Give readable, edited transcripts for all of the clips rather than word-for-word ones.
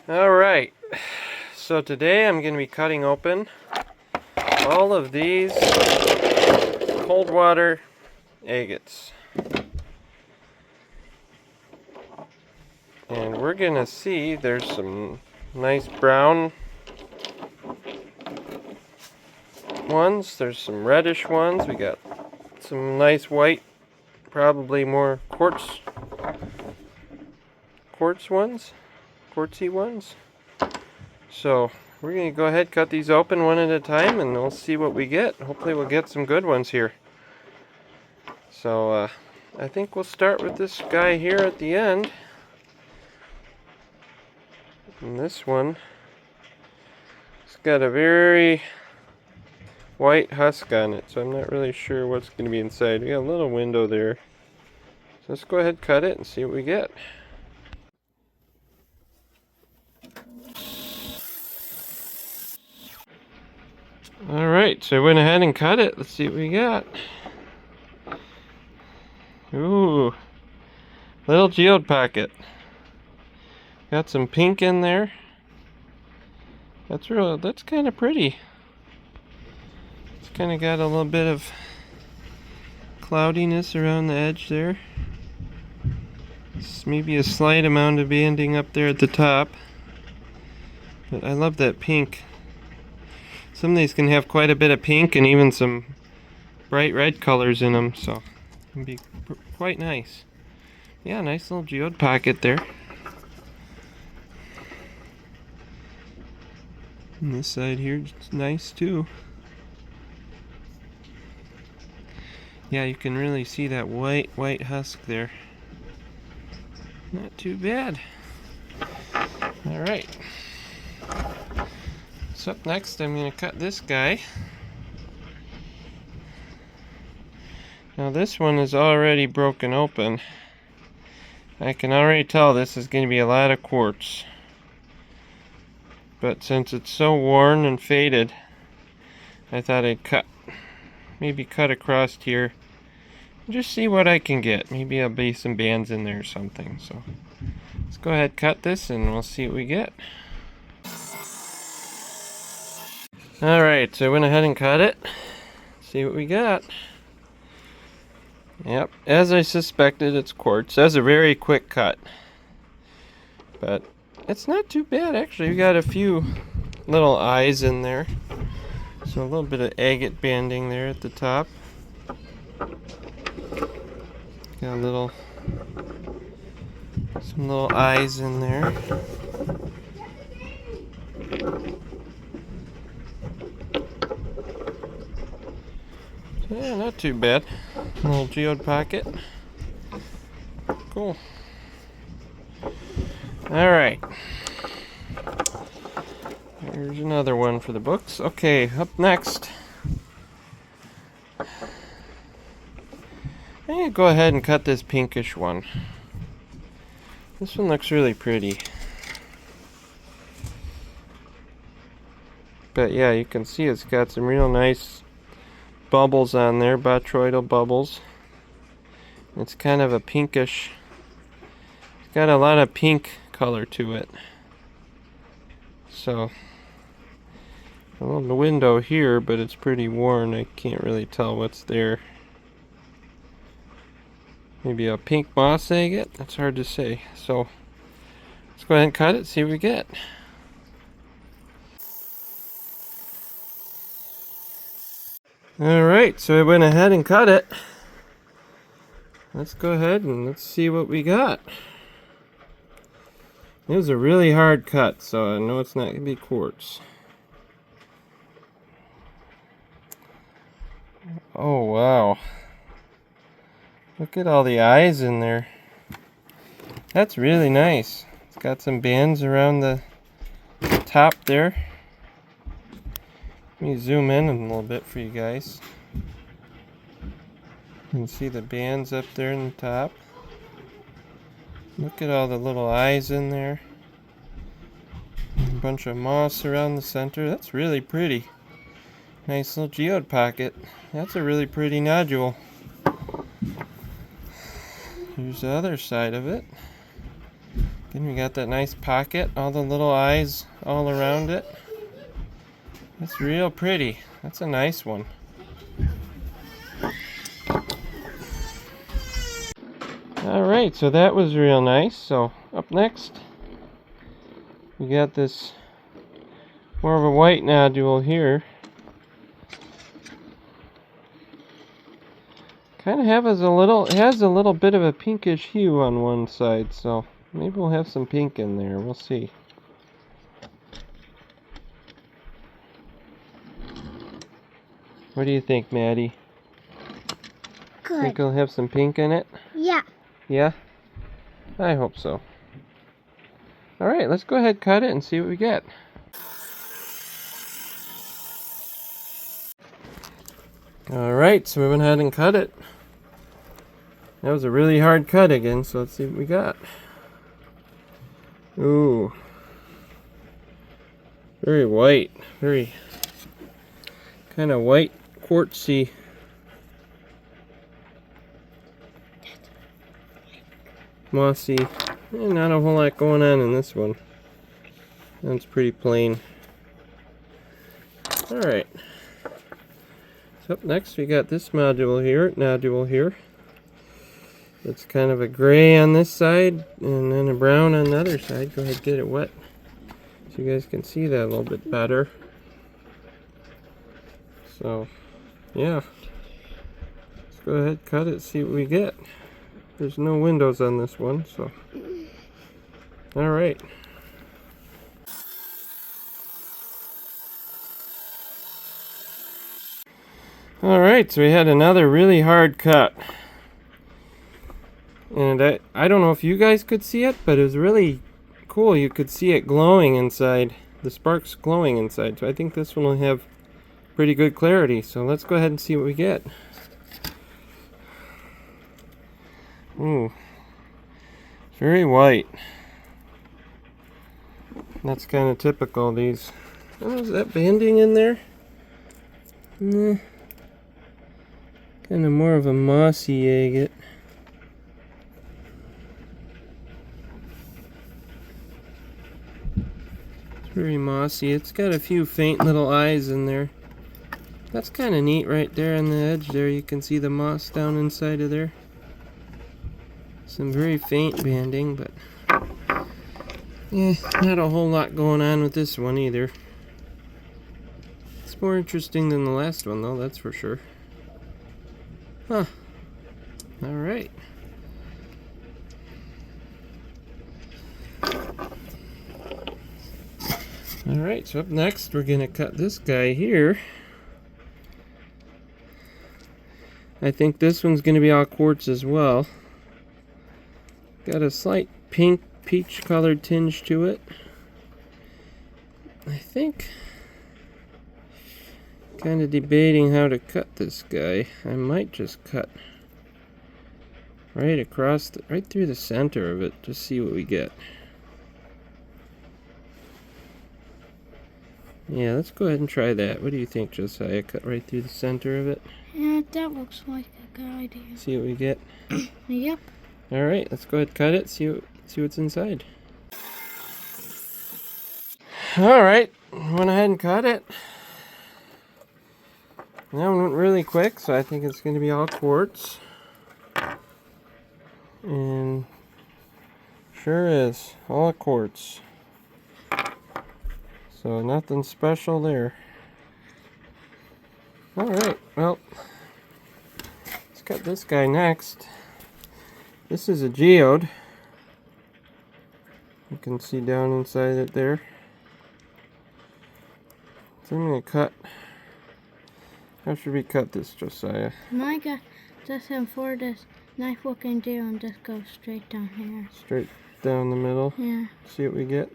Alright, so today I'm going to be cutting open all of these cold water agates. And we're going to see there's some nice brown ones, there's some reddish ones, we got some nice white, probably more quartzy ones. So we're going to go ahead and cut these open one at a time and we'll see what we get. Hopefully we'll get some good ones here. So I think we'll start with this guy here at the end. And this one, it's got a very white husk on it, so I'm not really sure what's going to be inside. We got a little window there. So let's go ahead and cut it and see what we get. Alright, so I went ahead and cut it. Let's see what we got. Ooh, little geode pocket. Got some pink in there. That's kind of pretty. It's kind of got a little bit of cloudiness around the edge there. It's maybe a slight amount of banding up there at the top. But I love that pink. Some of these can have quite a bit of pink and even some bright red colors in them, so it can be quite nice. Yeah, nice little geode pocket there. And this side here is nice too. Yeah, you can really see that white husk there. Not too bad. Alright. So up next I'm going to cut this guy. Now this one is already broken open. I can already tell this is going to be a lot of quartz. But since it's so worn and faded, I thought I'd maybe cut across here. Just see what I can get. Maybe there'll be some bands in there or something. So let's go ahead and cut this and we'll see what we get. Alright, so I went ahead and cut it. See what we got. Yep, as I suspected, it's quartz. That's a very quick cut. But it's not too bad actually. We got a few little eyes in there. So a little bit of agate banding there at the top. Got some little eyes in there. Yeah, not too bad. A little geode pocket. Cool. Alright. Here's another one for the books. Okay, up next. I'm going to go ahead and cut this pinkish one. This one looks really pretty. But yeah, you can see it's got some real nice bubbles on there, botryoidal bubbles. It's kind of a pinkish, it's got a lot of pink color to it. So, a little window here, but it's pretty worn. I can't really tell what's there. Maybe a pink moss agate? That's hard to say. So, let's go ahead and cut it, see what we get. Alright, so I went ahead and cut it. Let's go ahead and let's see what we got. It was a really hard cut, so I know it's not going to be quartz. Oh wow. Look at all the eyes in there. That's really nice. It's got some bands around the top there. Let me zoom in a little bit for you guys. You can see the bands up there in the top. Look at all the little eyes in there. A bunch of moss around the center. That's really pretty. Nice little geode pocket. That's a really pretty nodule. Here's the other side of it. Then we got that nice pocket, all the little eyes all around it. That's real pretty. That's a nice one. Alright, so that was real nice. So up next, we got this more of a white nodule here. Kind of has a little bit of a pinkish hue on one side, so maybe we'll have some pink in there. We'll see. What do you think, Maddie? Good. Think it'll have some pink in it? Yeah. Yeah? I hope so. Alright, let's go ahead and cut it and see what we get. Alright, so we went ahead and cut it. That was a really hard cut again, so let's see what we got. Ooh. Very white. Very kind of white, quartzy. Mossy. Not a whole lot going on in this one. That's pretty plain. Alright. So up next we got this nodule here. It's kind of a gray on this side and then a brown on the other side. Go ahead and get it wet so you guys can see that a little bit better. So yeah, let's go ahead, cut it, see what we get. There's no windows on this one, so alright. Alright, so we had another really hard cut. And I don't know if you guys could see it, but it was really cool. You could see it glowing inside. The sparks glowing inside. So I think this one will have pretty good clarity. So let's go ahead and see what we get. Ooh. Very white. That's kind of typical of these. Oh, is that banding in there? Nah. Kind of more of a mossy agate. It's very mossy. It's got a few faint little eyes in there. That's kind of neat right there on the edge there. You can see the moss down inside of there. Some very faint banding, but yeah, not a whole lot going on with this one either. It's more interesting than the last one though, that's for sure. Huh. Alright. Alright, so up next we're going to cut this guy here. I think this one's going to be all quartz as well. Got a slight pink, peach colored tinge to it. I think, kind of debating how to cut this guy. I might just cut right across, right through the center of it, just see what we get. Yeah, let's go ahead and try that. What do you think, Josiah? Cut right through the center of it? Yeah, that looks like a good idea. See what we get? Yep. Alright, let's go ahead and cut it, see what's inside. Alright, went ahead and cut it. That one went really quick, so I think it's going to be all quartz. And sure is, all quartz. So nothing special there. Alright, well, let's cut this guy next. This is a geode. You can see down inside it there. So I'm going to cut. How should we cut this, Josiah? My God, just for this knife we can do and just go straight down here. Straight down the middle? Yeah. See what we get?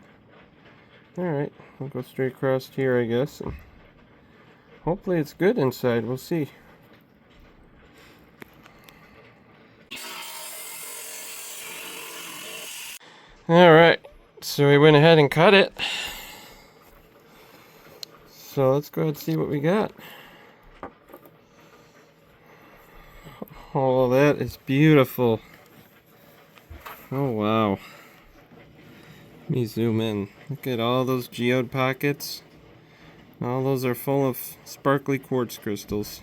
Alright, we'll go straight across here, I guess. And hopefully it's good inside. We'll see. Alright, so we went ahead and cut it. So let's go ahead and see what we got. Oh, that is beautiful. Oh, wow. Let me zoom in. Look at all those geode pockets. All those are full of sparkly quartz crystals.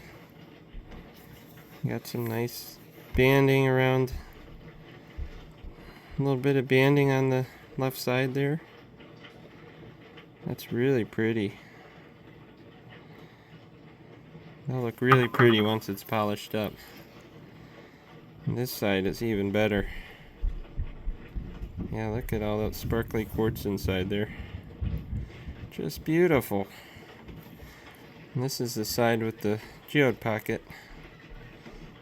Got some nice banding around. A little bit of banding on the left side there. That's really pretty. That'll look really pretty once it's polished up. And this side is even better. Yeah, look at all that sparkly quartz inside there. Just beautiful. And this is the side with the geode pocket.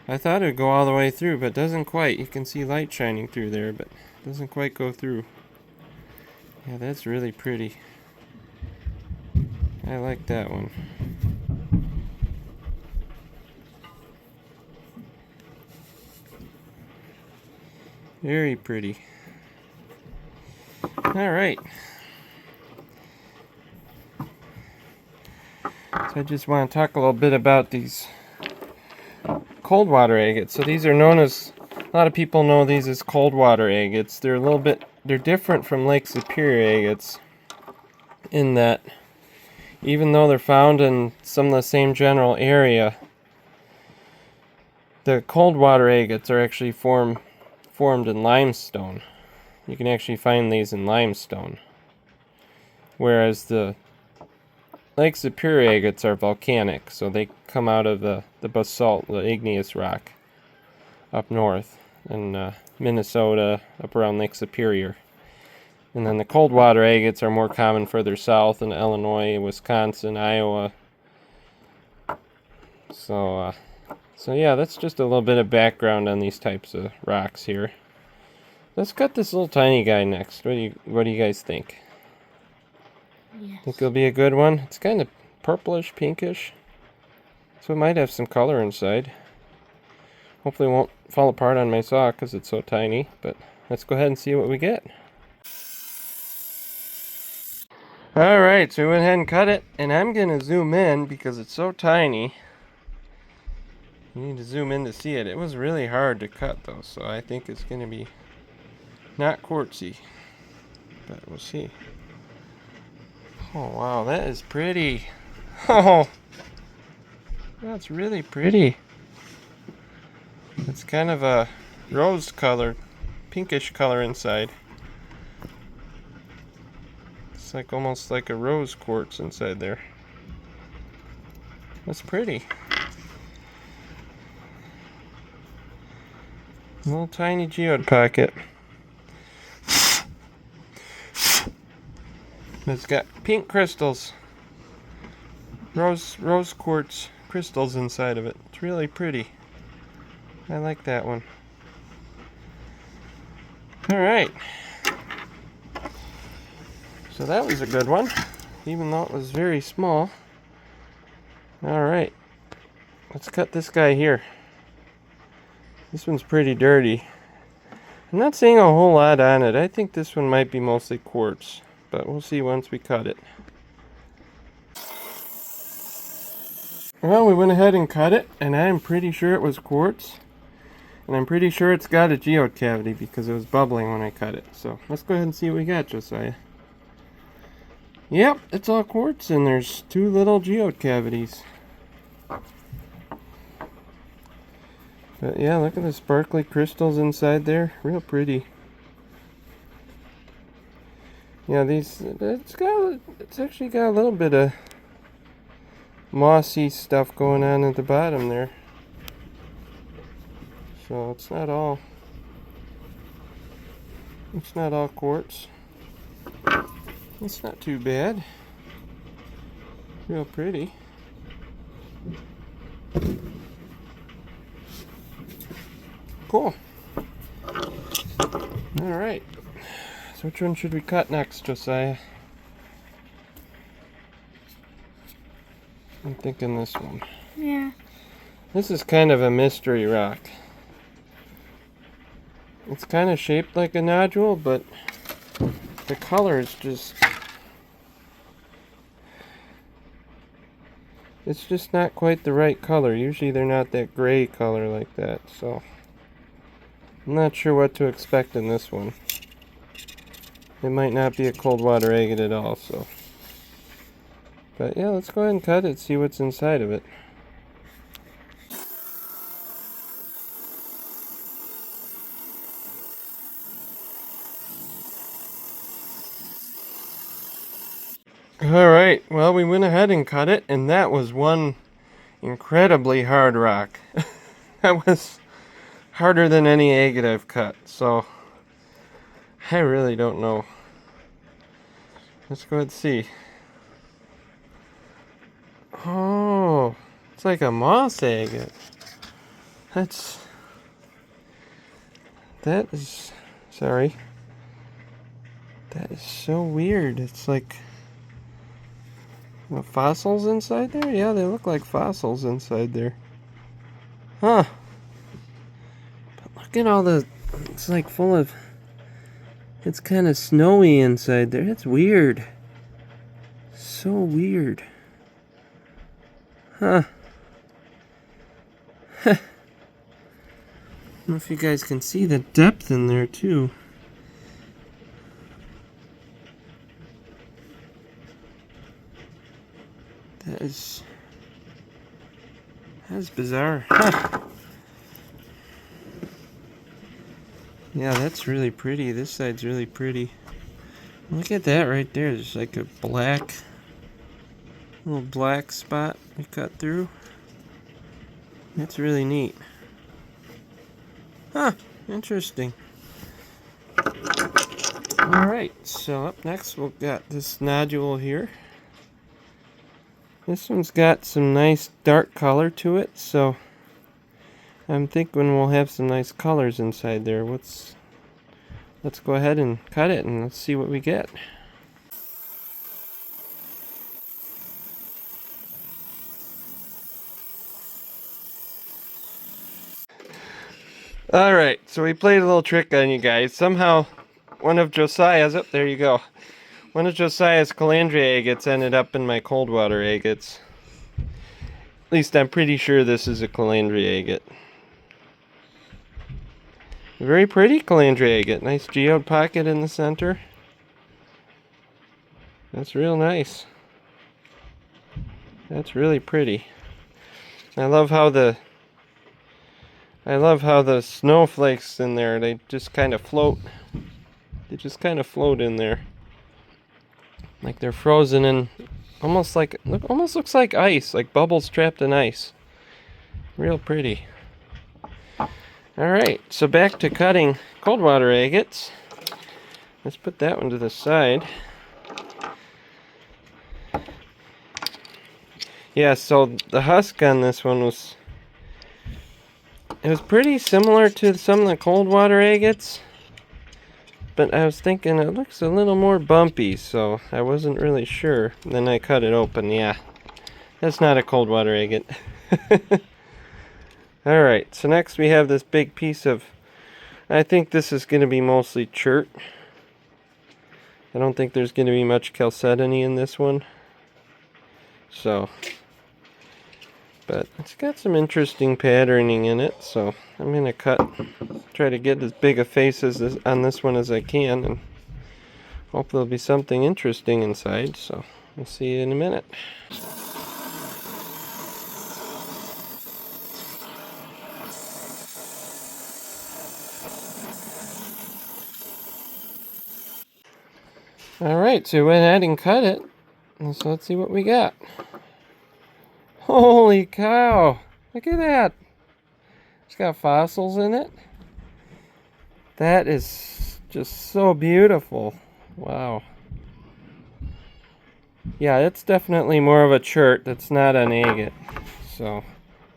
I thought it would go all the way through, but it doesn't quite. You can see light shining through there, but it doesn't quite go through. Yeah, that's really pretty. I like that one. Very pretty. Alright. So I just want to talk a little bit about these cold water agates. So these are known as, a lot of people know these as cold water agates. They're different from Lake Superior agates in that even though they're found in some of the same general area, the cold water agates are actually formed in limestone. You can actually find these in limestone. Whereas the Lake Superior agates are volcanic, so they come out of the basalt, the igneous rock, up north in Minnesota, up around Lake Superior. And then the cold water agates are more common further south in Illinois, Wisconsin, Iowa. So yeah, that's just a little bit of background on these types of rocks here. Let's cut this little tiny guy next. What do you guys think? Yes. Think it'll be a good one? It's kind of purplish, pinkish. So it might have some color inside. Hopefully it won't fall apart on my saw because it's so tiny. But let's go ahead and see what we get. Alright, so we went ahead and cut it. And I'm going to zoom in because it's so tiny. You need to zoom in to see it. It was really hard to cut though, so I think it's going to be not quartzy. But we'll see. Oh wow, that is pretty. Oh, that's really pretty. It's kind of a rose color, pinkish color inside. It's like almost like a rose quartz inside there. That's pretty. Little tiny geode pocket. It's got pink crystals, rose quartz crystals inside of it. It's really pretty. I like that one. Alright. So that was a good one, even though it was very small. Alright. Let's cut this guy here. This one's pretty dirty. I'm not seeing a whole lot on it. I think this one might be mostly quartz, but we'll see once we cut it. Well, we went ahead and cut it, and I'm pretty sure it was quartz. And I'm pretty sure it's got a geode cavity because it was bubbling when I cut it. So let's go ahead and see what we got, Josiah. Yep, it's all quartz, and there's 2 little geode cavities. But yeah, look at the sparkly crystals inside there. Real pretty. Yeah, it's actually got a little bit of mossy stuff going on at the bottom there. So it's not all quartz. It's not too bad. Real pretty. Cool. Alright. So which one should we cut next, Josiah? I'm thinking this one. Yeah. This is kind of a mystery rock. It's kind of shaped like a nodule, but the color is just... it's just not quite the right color. Usually they're not that gray color like that, so... I'm not sure what to expect in this one. it might not be a cold water agate at all. So, but yeah, let's go ahead and cut it, see what's inside of it. Alright, well, we went ahead and cut it, and that was one incredibly hard rock. That was harder than any agate I've cut, so I really don't know. Let's go ahead and see. Oh, it's like a moss agate. That is, sorry. That is so weird. It's like fossils inside there? Yeah, they look like fossils inside there. Huh. But look at all the, it's like full of, it's kind of snowy inside there. That's weird. So weird. Huh. I don't know if you guys can see the depth in there too. That's bizarre. Huh. Yeah, that's really pretty. This side's really pretty. Look at that right there. There's like a little black spot we cut through. That's really neat. Huh, interesting. Alright, so up next we've got this nodule here. This one's got some nice dark color to it, so I'm thinking we'll have some nice colors inside there. Let's go ahead and cut it and let's see what we get. Alright, so we played a little trick on you guys. Somehow one of Josiah's, oh, there you go. One of Josiah's calandria agates ended up in my cold water agates. At least I'm pretty sure this is a calandria agate. Very pretty calandria agate. Nice geode pocket in the center. That's real nice. That's really pretty. I love how the snowflakes in there, they just kind of float. They just kind of float in there. Like they're frozen in, almost looks like ice, like bubbles trapped in ice. Real pretty. Alright, so back to cutting cold water agates. Let's put that one to the side. Yeah, so the husk on this one was pretty similar to some of the cold water agates. But I was thinking it looks a little more bumpy, so I wasn't really sure. Then I cut it open. Yeah, that's not a cold water agate. Alright, so next we have this big piece of, I think this is going to be mostly chert. I don't think there's going to be much chalcedony in this one. So, but it's got some interesting patterning in it, so I'm going to try to get as big a face on this one as I can, and hope there'll be something interesting inside, so we'll see you in a minute. Alright, so we went ahead and cut it, so let's see what we got. Holy cow! Look at that! It's got fossils in it. That is just so beautiful. Wow. Yeah, it's definitely more of a chert. That's not an agate. So,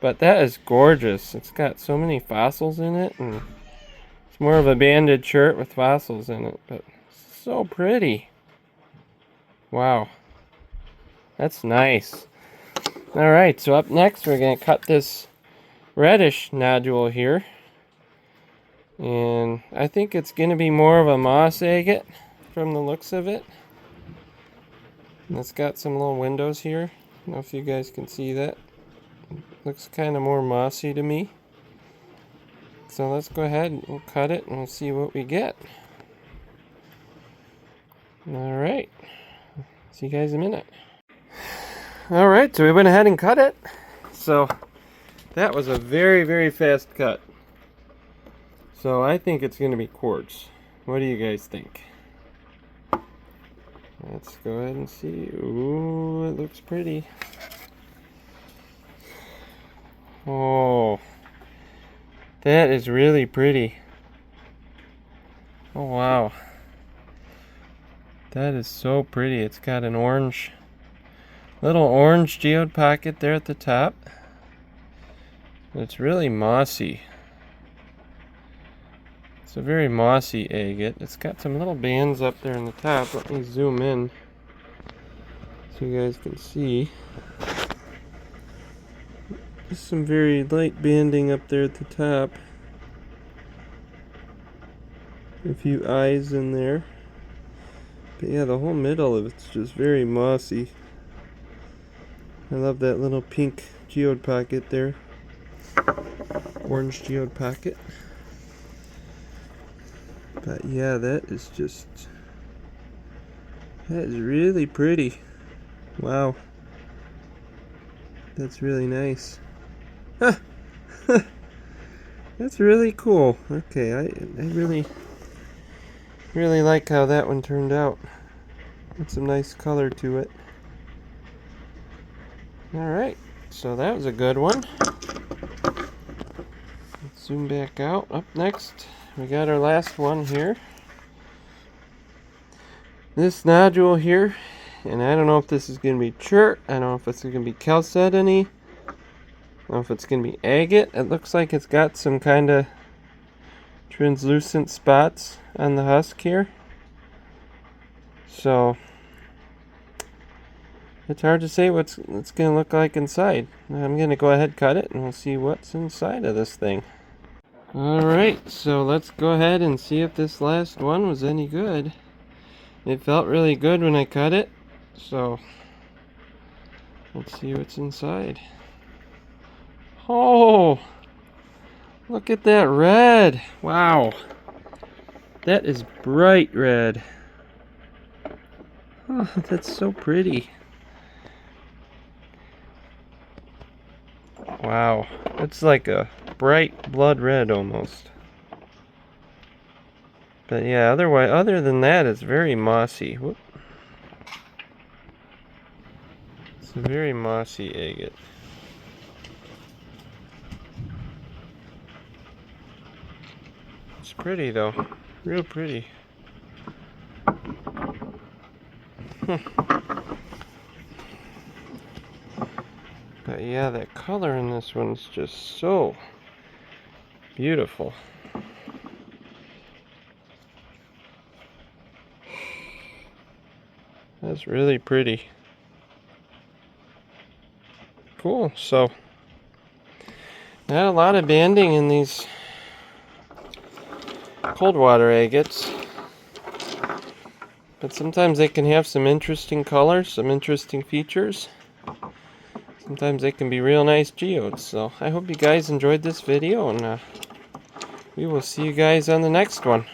but that is gorgeous. It's got so many fossils in it, and it's more of a banded chert with fossils in it. But so pretty. Wow. That's nice. Alright, so up next we're going to cut this reddish nodule here. And I think it's going to be more of a moss agate from the looks of it. And it's got some little windows here. I don't know if you guys can see that. Looks kind of more mossy to me. So let's go ahead and we'll cut it and we'll see what we get. Alright. See you guys in a minute. Alright, so we went ahead and cut it. So that was a very, very fast cut. So I think it's going to be quartz. What do you guys think? Let's go ahead and see. Ooh, it looks pretty. Oh, that is really pretty. Oh wow. That is so pretty. It's got an little orange geode pocket there at the top. It's really mossy. It's a very mossy agate. It's got some little bands up there in the top. Let me zoom in so you guys can see. Just some very light banding up there at the top. A few eyes in there. But yeah, the whole middle of it's just very mossy. I love that little pink geode pocket there. Orange geode pocket. But yeah, that is really pretty. Wow. That's really nice. Huh. That's really cool. Okay, I really like how that one turned out. Got some nice color to it. Alright, so that was a good one. Let's zoom back out. Up next, we got our last one here. This nodule here, and I don't know if this is going to be chert, I don't know if it's going to be chalcedony, I don't know if it's going to be agate. It looks like it's got some kind of translucent spots on the husk here. So, it's hard to say what it's going to look like inside. I'm going to go ahead and cut it, and we'll see what's inside of this thing. Alright, so let's go ahead and see if this last one was any good. It felt really good when I cut it, so let's see what's inside. Oh, look at that red. Wow, that is bright red. Oh, that's so pretty. Wow, it's like a bright blood red almost. But yeah, other than that, it's very mossy. Whoop. It's a very mossy agate. It's pretty though, real pretty. But yeah, that color in this one's just so beautiful. That's really pretty. Cool, so not a lot of banding in these cold water agates, but sometimes they can have some interesting colors, some interesting features. Sometimes they can be real nice geodes. So I hope you guys enjoyed this video, and we will see you guys on the next one.